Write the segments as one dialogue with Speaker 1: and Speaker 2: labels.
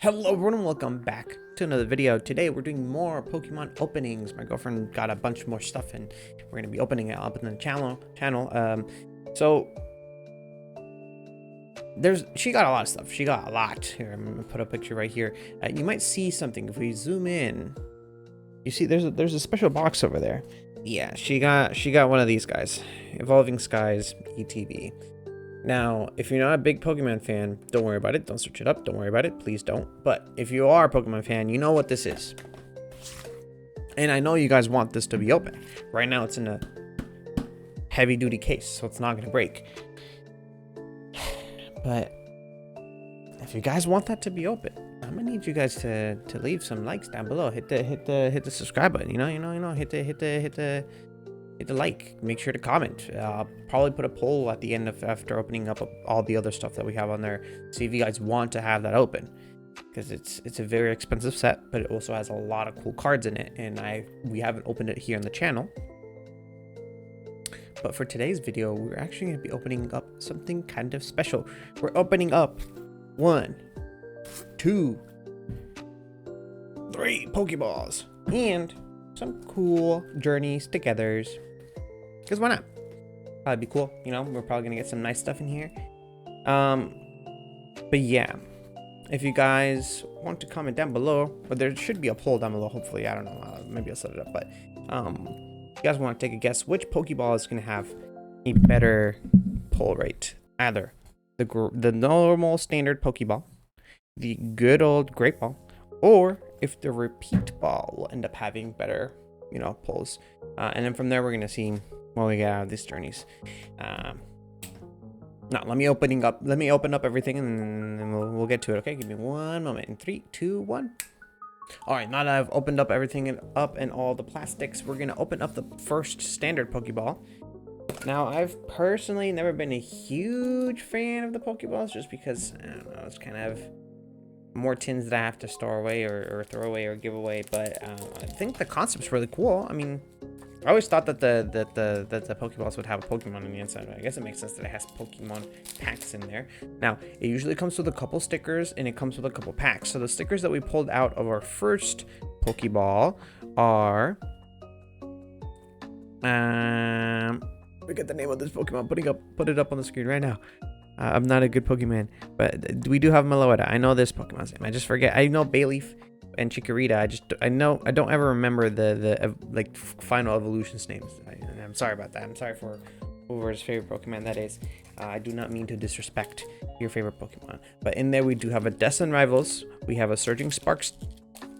Speaker 1: Hello everyone and welcome back to another video. Today we're doing more Pokemon openings. My girlfriend got a bunch more stuff and we're going to be opening it up in the channel. So she got a lot of stuff. She got a lot. Here, I'm going to put a picture right here. You might see something if we zoom in. You see there's a special box over there. Yeah, she got one of these guys. Evolving Skies ETB. Now, if you're not a big Pokemon fan, don't worry about it. Don't search it up. Don't worry about it. Please don't. But if you are a Pokemon fan, you know what this is. And I know you guys want this to be open. Right now, it's in a heavy-duty case, so it's not going to break. But if you guys want that to be open, I'm gonna need you guys to leave some likes down below. Hit the subscribe button. You know. Hit the like. Make sure to comment. Probably put a poll at the end after opening up all the other stuff that we have on there. See if you guys want to have that open, because it's a very expensive set, but it also has a lot of cool cards in it, and we haven't opened it here on the channel. But for today's video, we're actually going to be opening up something kind of special. We're opening up 1, 2, 3 Poké Balls and some cool journeys togethers. Because why not? Probably be cool. You know, we're probably gonna get some nice stuff in here. But yeah, if you guys want to comment down below, but there should be a poll down below. Hopefully, I don't know. Maybe I'll set it up. But if you guys want to take a guess, which Pokeball is gonna have a better pull rate? Either the normal standard Pokeball, the good old Great Ball, or if the repeat ball will end up having better, pulls. And then from there, we're gonna see what we get out of these journeys. Now let me open up everything and then we'll get to it. Okay, give me one moment. In 3, 2, 1. All right, now that I've opened up everything and all the plastics, we're gonna open up the first standard Pokeball. Now, I've personally never been a huge fan of the Pokeballs, just because, I don't know, it's kind of more tins that I have to store away or throw away or give away. But I think the concept's really cool. I mean, I always thought that the Pokeballs would have a Pokemon on the inside. I guess it makes sense that it has Pokemon packs in there. Now, it usually comes with a couple stickers and it comes with a couple packs. So the stickers that we pulled out of our first Pokeball are... forget the name of this Pokemon. Put it up on the screen right now. I'm not a good Pokemon, but we do have Meloetta. I know this Pokemon's name. I just forget. I know Bayleaf and Chikorita. I don't ever remember the final evolution's names. I'm sorry about that. I'm sorry for whoever's favorite Pokemon that is. I do not mean to disrespect your favorite Pokemon, but in there we do have a Destined Rivals. We have a Surging Sparks,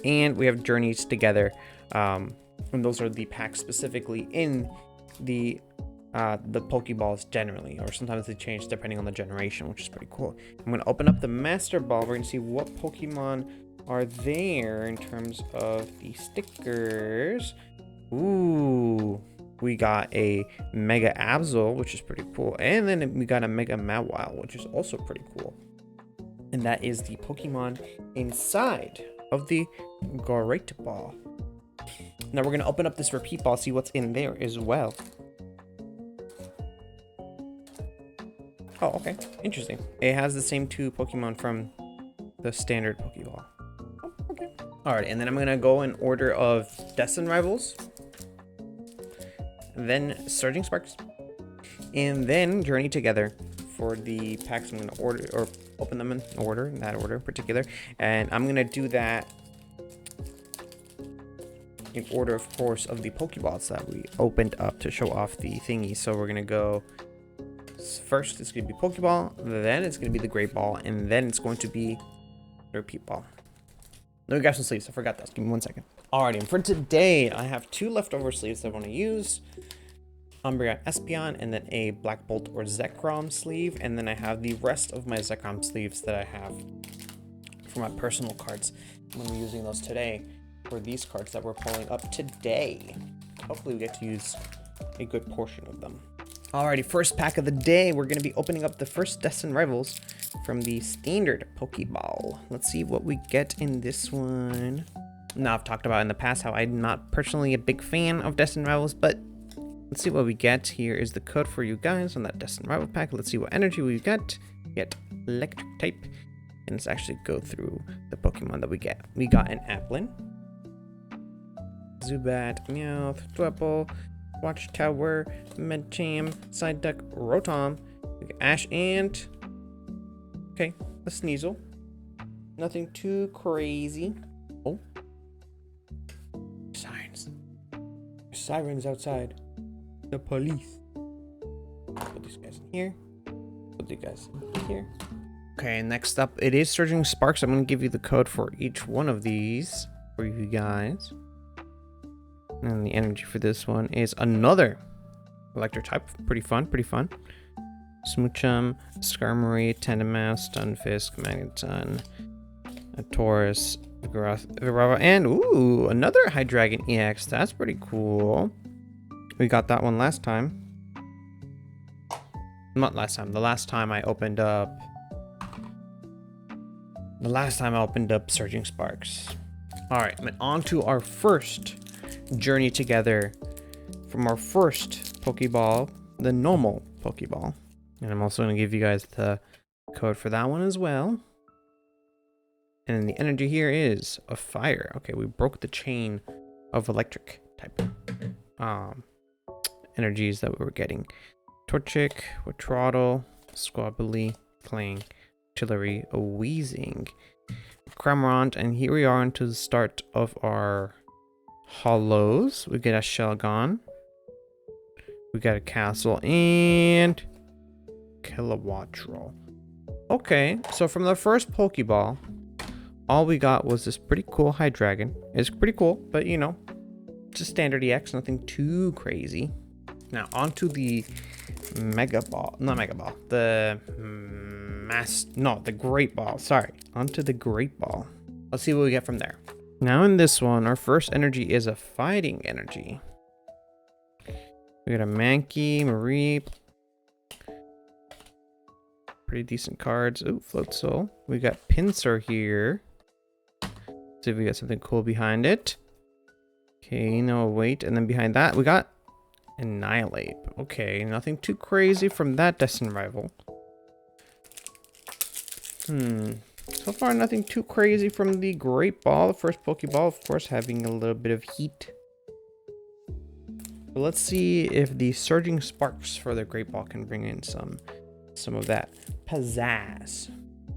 Speaker 1: and we have Journeys Together. And those are the packs specifically in the Pokeballs generally, or sometimes they change depending on the generation, which is pretty cool. I'm going to open up the Master Ball. We're going to see what Pokemon are there in terms of the stickers. Ooh, we got a Mega Absol, which is pretty cool, and then we got a Mega Mawile, which is also pretty cool. And that is the Pokemon inside of the Great Ball. Now we're going to open up this repeat ball, see what's in there as well. Oh, okay. Interesting. It has the same 2 Pokemon from the standard Pokeball. Oh, okay. Alright, and then I'm going to go in order of Destined Rivals, then Surging Sparks, and then Journey Together for the packs. I'm going to order, or open them in order, in that order in particular. And I'm going to do that in order, of course, of the Pokeballs that we opened up to show off the thingy. So we're going to go... First, it's going to be Pokeball, then it's going to be the Great Ball, and then it's going to be the Repeat Ball. No, we got some sleeves. I forgot those. Give me 1 second. Alrighty, and for today, I have 2 leftover sleeves that I want to use. Umbreon Espeon, and then a Black Bolt or Zekrom sleeve, and then I have the rest of my Zekrom sleeves that I have for my personal cards. I'm going to be using those today for these cards that we're pulling up today. Hopefully, we get to use a good portion of them. Alrighty, first pack of the day, we're going to be opening up the first Destined Rivals from the standard Pokeball. Let's see what we get in this one. Now, I've talked about in the past how I'm not personally a big fan of Destined Rivals, but let's see what we get. Here is the code for you guys on that Destined Rival pack. Let's see what energy we get. Get Electric type, And let's actually go through the Pokemon that we get. We got an Applin, Zubat, Meowth, Dwebble, Watchtower, Medicham, Psyduck, Rotom, Ash Ant. Okay, a Sneasel. Nothing too crazy. Oh. Sirens. Sirens outside. The police. Put these guys in here. Put these guys in here. Okay, next up, it is Surging Sparks. I'm going to give you the code for each one of these for you guys. And the energy for this one is another electric type. Pretty fun, pretty fun. Smoochum, Skarmory, Tandemaus, Stunfisk, Magneton, a Taurus, Virava, and ooh, another Hydreigon EX. That's pretty cool. We got that one last time. Not last time. The last time I opened up Surging Sparks. All right, and on to our first journey together from our first Pokeball, the normal Pokeball. And I'm also going to give you guys the code for that one as well. And the energy here is a fire. Okay, we broke the chain of electric type energies that we were getting. Torchic, Watrottle, Squabily, Clang, Artillery, a Weezing, Cramorant, and here we are into the start of our hollows. We get a Shelgon, we got a Castle, and Kilowattrel. Okay, so from the first Pokeball, all we got was this pretty cool Hydreigon. It's pretty cool, but you know, just standard EX, nothing too crazy. Now onto the Mega Ball, not Mega Ball, the the Great Ball, sorry. Onto the Great Ball. Let's see what we get from there. Now in this one, our first energy is a fighting energy. We got a Mankey, Mareep. Pretty decent cards. Ooh, Float Soul. We got Pinsir here. See if we got something cool behind it. Okay, no, wait. And then behind that, we got Annihilate. Okay, nothing too crazy from that Destined Rival. So far, nothing too crazy from the Great Ball. The first Pokeball, of course, having a little bit of heat. But let's see if the Surging Sparks for the Great Ball can bring in some of that pizzazz.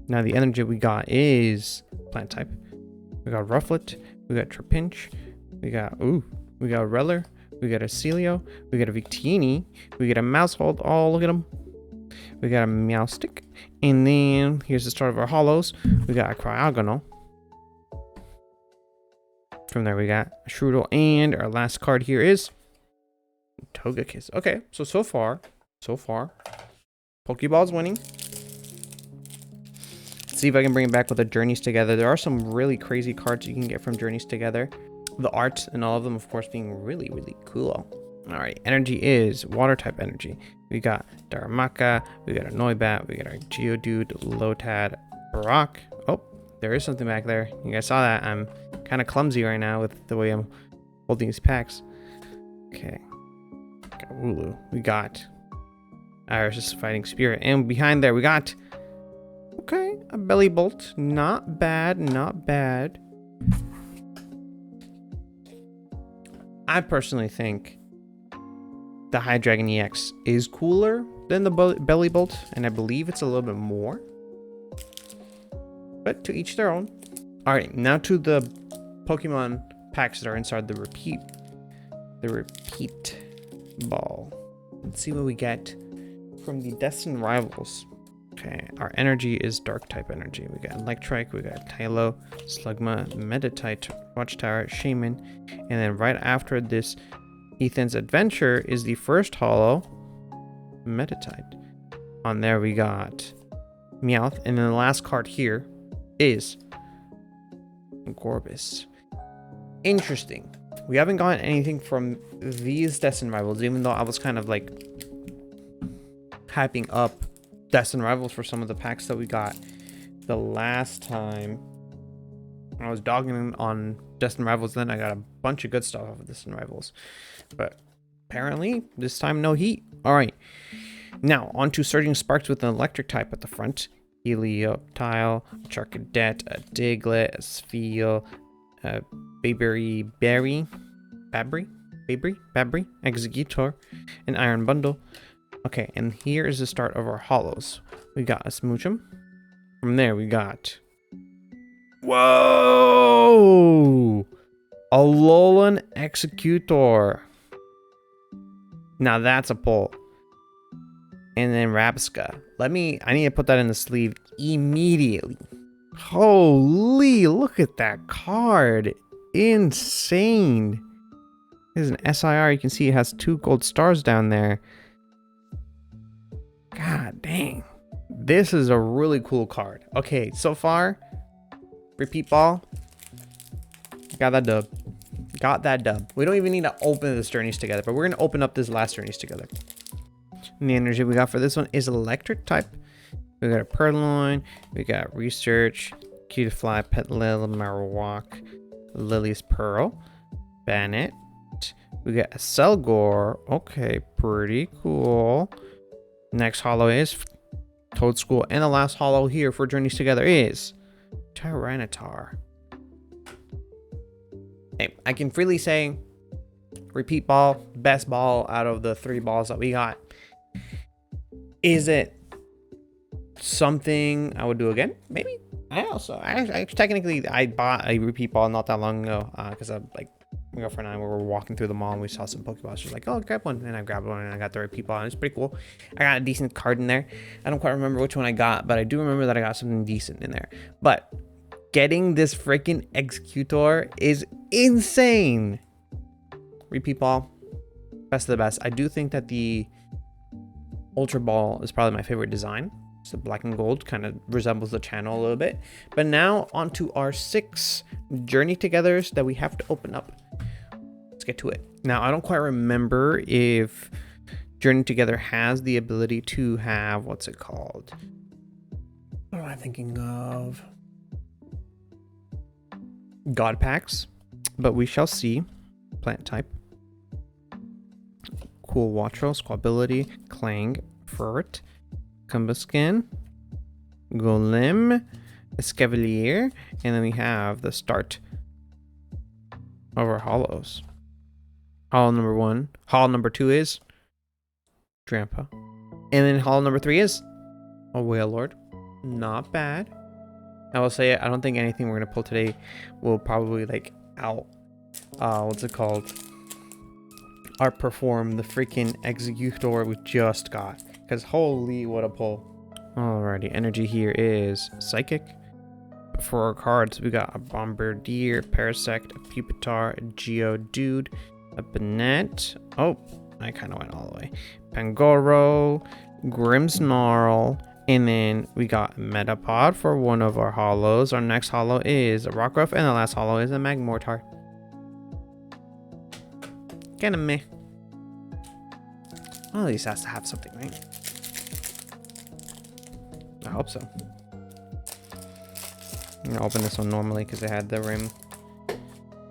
Speaker 1: Now, the energy we got is plant type. We got Rufflet, we got Trapinch, we got Reller, we got a Celio, we got a Victini, we got a Mousehold. Oh, look at them. We got a Meowstic, and then here's the start of our hollows. We got a Cryogonal. From there, we got a Shroodle, and our last card here is Togekiss. Okay, so far, Pokeball's winning. Let's see if I can bring it back with the Journeys Together. There are some really crazy cards you can get from Journeys Together. The art and all of them, of course, being really, really cool. All right, energy is water type energy. We got Darumaka, we got a Noibat, we got our Geodude, Lotad, Brock. Oh, there is something back there. You guys saw that. I'm kind of clumsy right now with the way I'm holding these packs. Okay. Got Wooloo. We got Iris' Fighting Spirit. And behind there, we got... Okay, a Belly Bolt. Not bad, not bad. I personally think the Hydreigon EX is cooler than the Belly Bolt, and I believe it's a little bit more. But to each their own. Alright, now to the Pokemon packs that are inside the repeat ball. Let's see what we get from the Destined Rivals. Okay, our energy is dark type energy. We got Electrike, we got Tylo, Slugma, Meditite, Watchtower, Shaman, and then right after this Ethan's Adventure is the first holo, Meditite. On there we got Meowth, and then the last card here is Gorbis. Interesting. We haven't gotten anything from these Destined Rivals, even though I was kind of like hyping up Destined Rivals for some of the packs that we got the last time. I was dogging on Destined Rivals, then I got a bunch of good stuff off of Destined Rivals. But apparently, this time no heat. Alright. Now, on to Surging Sparks with an electric type at the front. Helioptile, a Charcadet, a Diglett, a Spheal, a Babry, Executor, an Iron Bundle. Okay, and here is the start of our hollows. We got a Smoochum. From there, we got... Whoa! A Alolan Executor. Now that's a pull. And then Rabsca. I need to put that in the sleeve immediately. Holy, look at that card. Insane. There's an SIR. You can see it has 2 gold stars down there. God dang. This is a really cool card. Okay, so far, repeat ball. Got that dub. Got that dub. We don't even need to open this Journeys together, but we're going to open up this last Journeys together. And the energy we got for this one is electric type. We got a Purloin. We got Research, Cutiefly, Petlil, Marowak, Lily's Pearl, Bannet. We got a Selgor. Okay, pretty cool. Next hollow is Toadschool. And the last hollow here for Journeys Together is Tyranitar. Hey, I can freely say repeat ball, best ball out of the 3 balls that we got. Is it something I would do again? Maybe. I also technically I bought a repeat ball not that long ago because I like my girlfriend and I were walking through the mall and we saw some Pokeballs. She's like, "Oh, grab one," and I grabbed one and I got the repeat ball. And it's pretty cool. I got a decent card in there. I don't quite remember which one I got, but I do remember that I got something decent in there. But getting this freaking Executor is insane. Repeat ball, best of the best. I do think that the Ultra Ball is probably my favorite design. It's the black and gold, kind of resembles the channel a little bit. But now onto our 6 Journey Togethers that we have to open up. Let's get to it. Now, I don't quite remember if Journey Together has the ability to have, what's it called? What am I thinking of? God packs, but we shall see. Plant type. Cool Wattrel, Squability, Clang, Furt, Cumbuskin, Golem, Escavalier, and then we have the start of our hollows. Hollow number 1. Hollow number 2 is Drampa. And then hollow number 3 is a Wailord. Not bad. I will say I don't think anything we're gonna pull today will probably like what's it called? Outperform the freaking Executor we just got. Because holy, what a pull. Alrighty, energy here is Psychic. For our cards, we got a Bombardier, Parasect, a Pupitar, a Geodude, a Banette. Oh, I kind of went all the way. Pangoro, Grimmsnarl, and then we got Metapod for one of our hollows. Our next hollow is a Rockruff, and the last hollow is a Magmortar. Kind of meh. Well, at least it has to have something, right? I hope so. I'm gonna open this one normally because it had the rim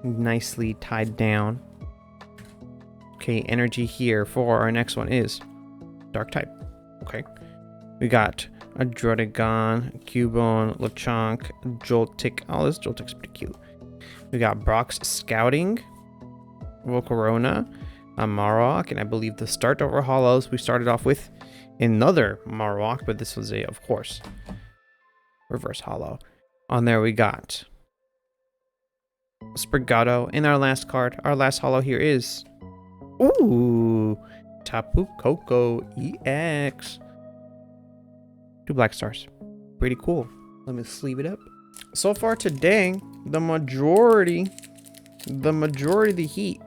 Speaker 1: nicely tied down. Okay, energy here for our next one is Dark type. Okay. We got a Drotagon, Cubone, Lechonk, Joltik. Oh, this Joltik's pretty cute. We got Brock's Scouting, Volcarona, a Marowak, and I believe the start of our hollows we started off with another Marowak, but this was a, of course, reverse hollow. On there we got Sprigato. In our last card, our last hollow here is Tapu Koko EX. 2 black stars. Pretty cool. Let me sleeve it up. So far today, the majority of the heat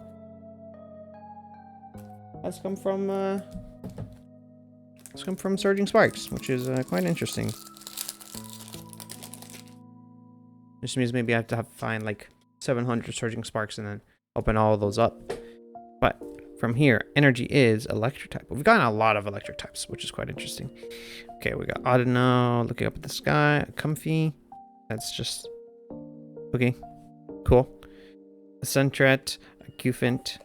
Speaker 1: has come from Surging Sparks, which is quite interesting. This means maybe I have to find like 700 Surging Sparks and then open all of those up. But from here, energy is electric type. We've gotten a lot of electric types, which is quite interesting. Okay, we got Audino, looking up at the sky, Comfy. That's just okay. Cool. A Sentret, a Cufant,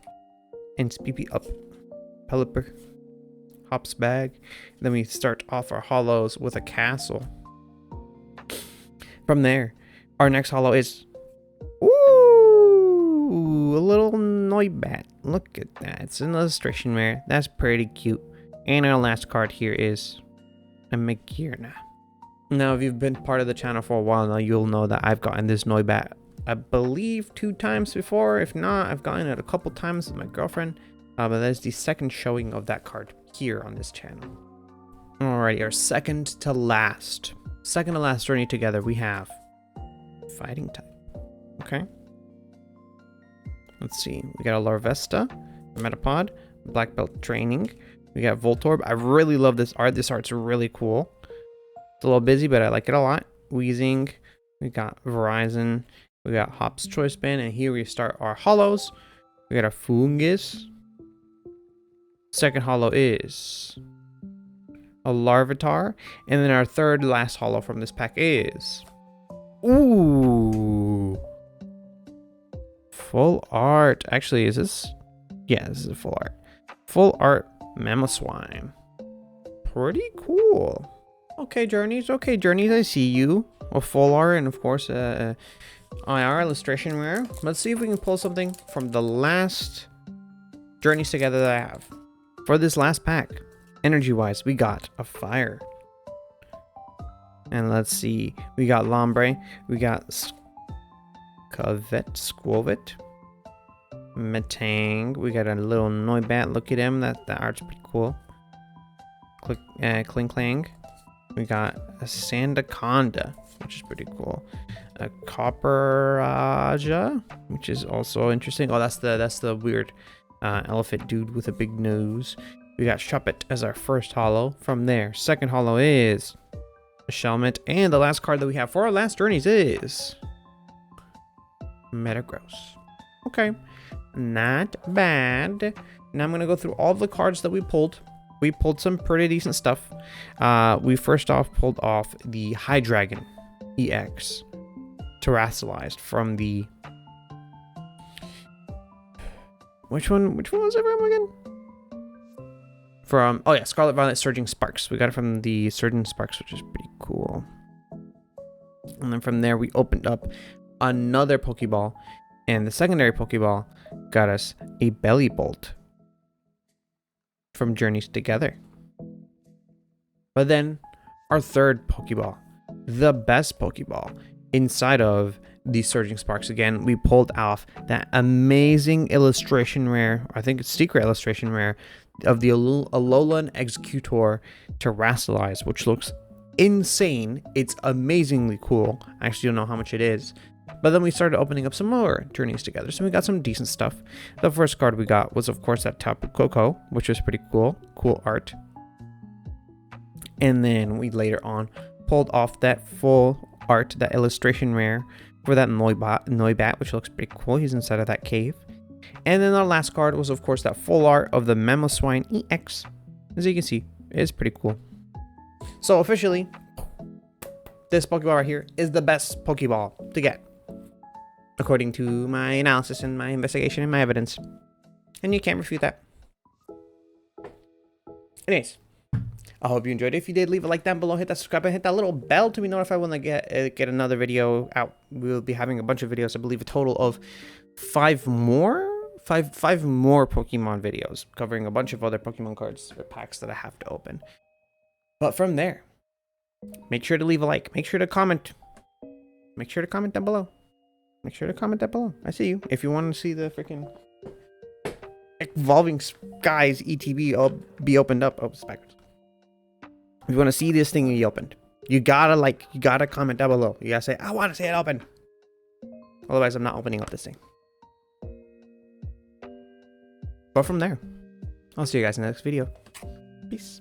Speaker 1: and Speepy up. Pelipper, Hop's Bag. Then we start off our hollows with a Castle. From there, our next holo is, ooh, a little Noibat. Look at that. It's an illustration rare. That's pretty cute. And our last card here is a Magearna. Now, if you've been part of the channel for a while now, you'll know that I've gotten this Noibat, I believe, 2 times before. If not, I've gotten it a couple times with my girlfriend. But that's the second showing of that card here on this channel. Alrighty, our second to last journey together, we have Fighting type. Okay. Let's see. We got a Larvesta, Metapod, Black Belt Training. We got Voltorb. I really love this art. This art's really cool. It's a little busy, but I like it a lot. Weezing. We got Verizon. We got Hop's Choice Band. And here we start our holos. We got a Fungus. Second holo is a Larvitar. And then our third last holo from this pack is, ooh, full art. Actually, is this? Yeah, this is a full art. Full art Mamoswine. Pretty cool. Okay, Journeys. Okay, Journeys, I see you. A full art and, of course, IR illustration rare. Let's see if we can pull something from the last Journeys together that I have. For this last pack, energy-wise, we got a Fire. And let's see. We got Lombre. We got Squovet. Metang. We got a little Noibat. Look at him. That art's pretty cool. Kling Clang. We got a Sandaconda, which is pretty cool. A Copperaja, which is also interesting. Oh, that's the weird elephant dude with a big nose. We got Shuppet as our first holo. From there, second holo is a Shelmet, and the last card that we have for our last journeys is Metagross. Okay, not bad. Now I'm gonna go through all the cards that we pulled. We pulled some pretty decent stuff. We first off pulled off the Hydreigon EX Terrassalized from the, which one was it from again? From, oh yeah, Scarlet Violet Surging Sparks. We got it from the Surging Sparks, which is pretty cool. And then from there we opened up another Pokeball, and the secondary Pokeball got us a Belly Bolt from Journeys Together. But then our third Pokeball, the best Pokeball inside of the Surging Sparks, again, we pulled off that amazing illustration rare, I think it's secret illustration rare, of the Alolan Executor Terrassalized, which looks insane. It's amazingly cool. I actually don't know how much it is. But then we started opening up some more Journeys Together, so we got some decent stuff. The first card we got was, of course, that Tapu Koko, which was pretty cool. Cool art. And then we later on pulled off that full art, that illustration rare for that Noibat, which looks pretty cool. He's inside of that cave. And then our last card was, of course, that full art of the Mamoswine EX. As you can see, it's pretty cool. So officially, this Pokeball right here is the best Pokeball to get, according to my analysis and my investigation and my evidence. And you can't refute that. Anyways, I hope you enjoyed it. If you did, leave a like down below, hit that subscribe button, hit that little bell to be notified when I get another video out. We'll be having a bunch of videos, I believe a total of five more Pokemon videos covering a bunch of other Pokemon cards or packs that I have to open. But from there, make sure to leave a like, make sure to comment. Make sure to comment down below. Make sure to comment down below. I see you. If you want to see the freaking Evolving Skies ETB be opened up. Oh, it's backwards. If you want to see this thing be opened, you gotta comment down below. You gotta say, I want to see it open. Otherwise, I'm not opening up this thing. But from there, I'll see you guys in the next video. Peace.